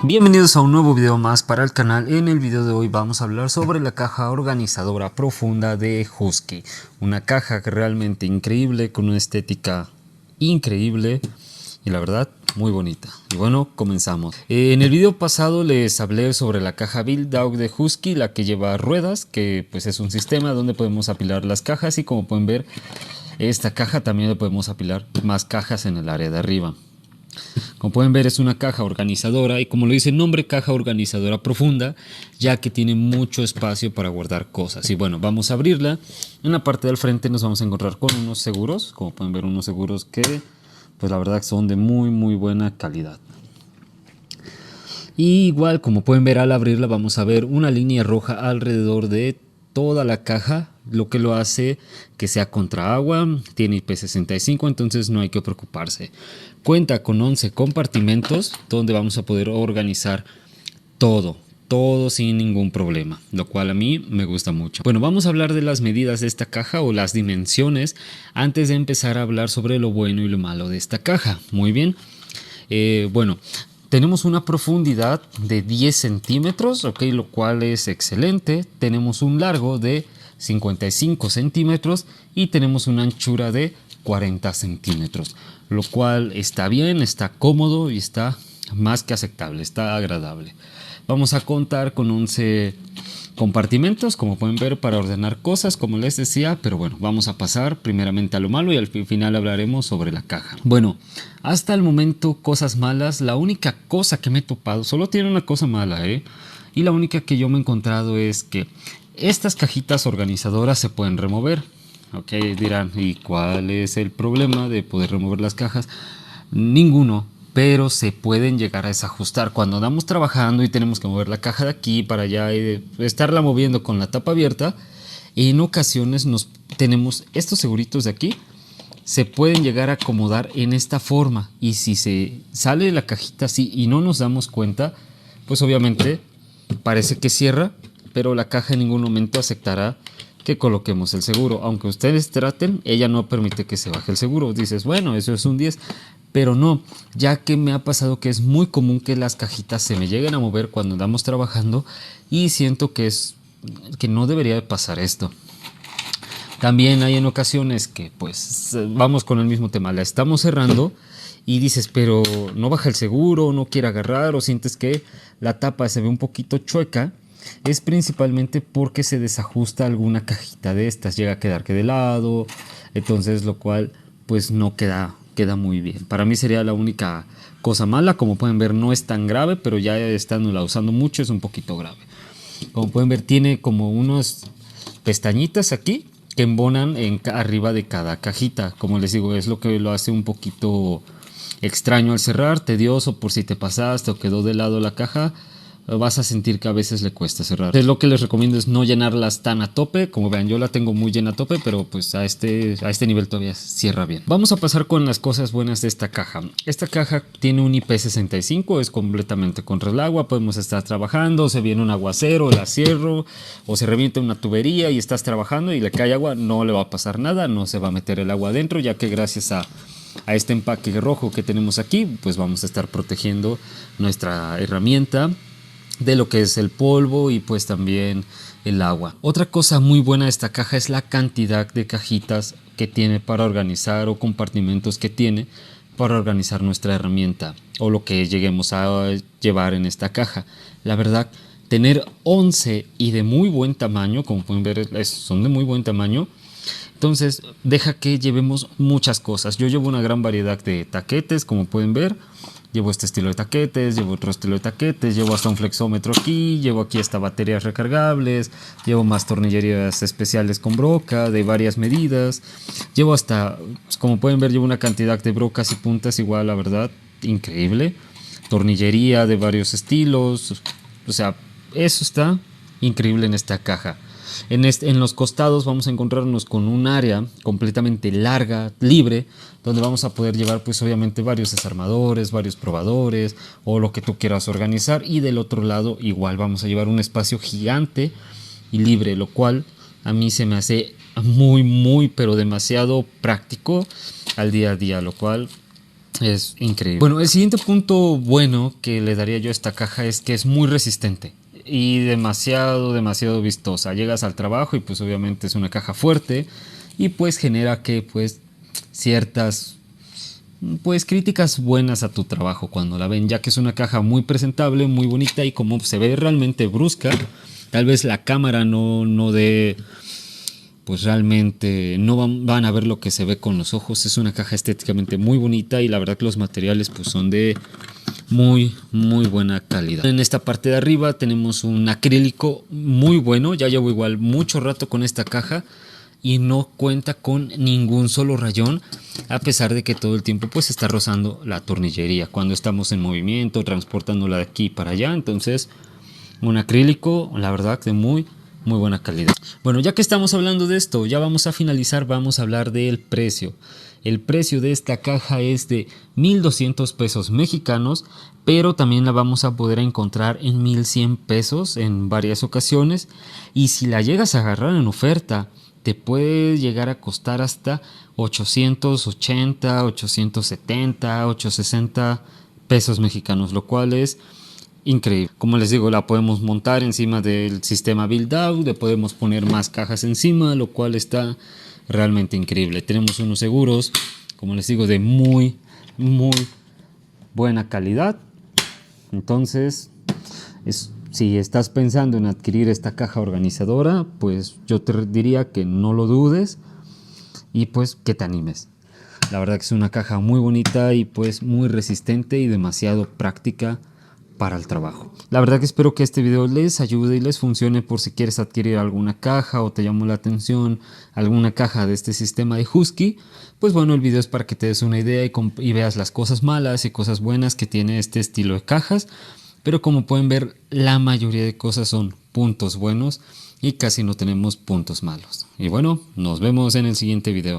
Bienvenidos a un nuevo video más para el canal. En el video de hoy vamos a hablar sobre la caja organizadora profunda de Husky. Una caja que realmente increíble, con una estética increíble y la verdad muy bonita. Y bueno, comenzamos. En el video pasado les hablé sobre la caja Build Dog de Husky, la que lleva ruedas, que pues es un sistema donde podemos apilar las cajas, y como pueden ver, esta caja también le podemos apilar más cajas en el área de arriba. Como pueden ver, es una caja organizadora y, como lo dice el nombre, caja organizadora profunda, ya que tiene mucho espacio para guardar cosas. Y bueno, vamos a abrirla. En la parte del frente nos vamos a encontrar con unos seguros, como pueden ver, unos seguros que pues la verdad son de muy buena calidad. Y igual, como pueden ver, al abrirla vamos a ver una línea roja alrededor de toda la caja, lo que lo hace que sea contra agua. Tiene IP65, entonces no hay que preocuparse. Cuenta con 11 compartimentos donde vamos a poder organizar todo sin ningún problema, lo cual a mí me gusta mucho. Bueno, vamos a hablar de las medidas de esta caja o las dimensiones antes de empezar a hablar sobre lo bueno y lo malo de esta caja. Muy bien. Bueno, tenemos una profundidad de 10 centímetros, ok, lo cual es excelente. Tenemos un largo de 55 centímetros y tenemos una anchura de 40 centímetros, lo cual está bien, está cómodo y está más que aceptable, está agradable. Vamos a contar con 11 compartimentos, como pueden ver, para ordenar cosas, como les decía. Pero bueno, vamos a pasar primeramente a lo malo y al final hablaremos sobre la caja. Bueno, hasta el momento cosas malas. La única cosa que me he topado, solo tiene una cosa mala, y la única que yo me he encontrado es que estas cajitas organizadoras se pueden remover. Ok, dirán, ¿y cuál es el problema de poder remover las cajas? Ninguno, pero se pueden llegar a desajustar cuando andamos trabajando y tenemos que mover la caja de aquí para allá y estarla moviendo con la tapa abierta. En ocasiones tenemos estos seguritos de aquí, se pueden llegar a acomodar en esta forma, y si se sale la cajita así y no nos damos cuenta, pues obviamente parece que cierra, pero la caja en ningún momento aceptará que coloquemos el seguro. Aunque ustedes traten, ella no permite que se baje el seguro. Dices, bueno, eso es un 10, pero no, ya que me ha pasado que es muy común que las cajitas se me lleguen a mover cuando andamos trabajando, y siento que no debería de pasar esto. También hay en ocasiones que pues vamos con el mismo tema, la estamos cerrando y dices, pero no baja el seguro, no quiere agarrar, o sientes que la tapa se ve un poquito chueca. Es principalmente porque se desajusta alguna cajita de estas, llega a quedar que de lado, entonces lo cual pues no queda muy bien. Para mí sería la única cosa mala. Como pueden ver, no es tan grave, pero ya estándola usando mucho es un poquito grave. Como pueden ver, tiene como unas pestañitas aquí que embonan arriba de cada cajita. Como les digo, es lo que lo hace un poquito extraño al cerrar, tedioso por si te pasaste o quedó de lado la caja. Vas a sentir que a veces le cuesta cerrar. Entonces, lo que les recomiendo es no llenarlas tan a tope. Como vean, yo la tengo muy llena a tope, pero pues a este nivel todavía cierra bien. Vamos a pasar con las cosas buenas de esta caja. Esta caja tiene un IP65, es completamente contra el agua. Podemos estar trabajando, se viene un aguacero, la cierro, o se revienta una tubería y estás trabajando y le cae agua, no le va a pasar nada, no se va a meter el agua adentro, ya que gracias a este empaque rojo que tenemos aquí, pues vamos a estar protegiendo nuestra herramienta de lo que es el polvo y pues también el agua. Otra cosa muy buena de esta caja es la cantidad de cajitas que tiene para organizar, o compartimentos que tiene para organizar nuestra herramienta o lo que lleguemos a llevar en esta caja. La verdad, tener 11 y de muy buen tamaño, como pueden ver, son de muy buen tamaño. Entonces deja que llevemos muchas cosas. Yo llevo una gran variedad de taquetes, como pueden ver. Llevo este estilo de taquetes, llevo otro estilo de taquetes, llevo hasta un flexómetro aquí, llevo aquí hasta baterías recargables, llevo más tornillerías especiales con broca de varias medidas, llevo hasta, como pueden ver, llevo una cantidad de brocas y puntas igual, la verdad, increíble. Tornillería de varios estilos, o sea, eso está increíble en esta caja. En los costados vamos a encontrarnos con un área completamente larga, libre, donde vamos a poder llevar pues obviamente varios desarmadores, varios probadores o lo que tú quieras organizar. Y del otro lado igual vamos a llevar un espacio gigante y libre, lo cual a mí se me hace muy pero demasiado práctico al día a día, lo cual Es increíble. Bueno, el siguiente punto bueno que le daría yo a esta caja es que es muy resistente y demasiado vistosa. Llegas al trabajo y pues obviamente es una caja fuerte y pues genera que pues ciertas pues críticas buenas a tu trabajo cuando la ven, ya que es una caja muy presentable, muy bonita y como se ve realmente brusca, tal vez la cámara no dé, pues realmente no van a ver lo que se ve con los ojos. Es una caja estéticamente muy bonita y la verdad que los materiales pues son de muy buena calidad. En esta parte de arriba tenemos un acrílico muy bueno. Ya llevo igual mucho rato con esta caja y no cuenta con ningún solo rayón, a pesar de que todo el tiempo pues está rozando la tornillería cuando estamos en movimiento, transportándola de aquí para allá. Entonces un acrílico, la verdad, de muy buena calidad. Bueno, ya que estamos hablando de esto, ya vamos a finalizar, vamos a hablar del precio. El precio de esta caja es de 1,200 pesos mexicanos, pero también la vamos a poder encontrar en 1,100 pesos en varias ocasiones. Y si la llegas a agarrar en oferta, te puede llegar a costar hasta 880, 870, 860 pesos mexicanos, lo cual es increíble. Como les digo, la podemos montar encima del sistema build out, le podemos poner más cajas encima, lo cual está realmente increíble. Tenemos unos seguros, como les digo, de muy buena calidad. Entonces, si estás pensando en adquirir esta caja organizadora, pues yo te diría que no lo dudes y pues que te animes. La verdad que es una caja muy bonita y pues muy resistente y demasiado práctica para el trabajo. La verdad que espero que este video les ayude y les funcione por si quieres adquirir alguna caja o te llamó la atención alguna caja de este sistema de Husky. Pues bueno, el video es para que te des una idea y veas las cosas malas y cosas buenas que tiene este estilo de cajas. Pero como pueden ver, la mayoría de cosas son puntos buenos y casi no tenemos puntos malos. Y bueno, nos vemos en el siguiente video.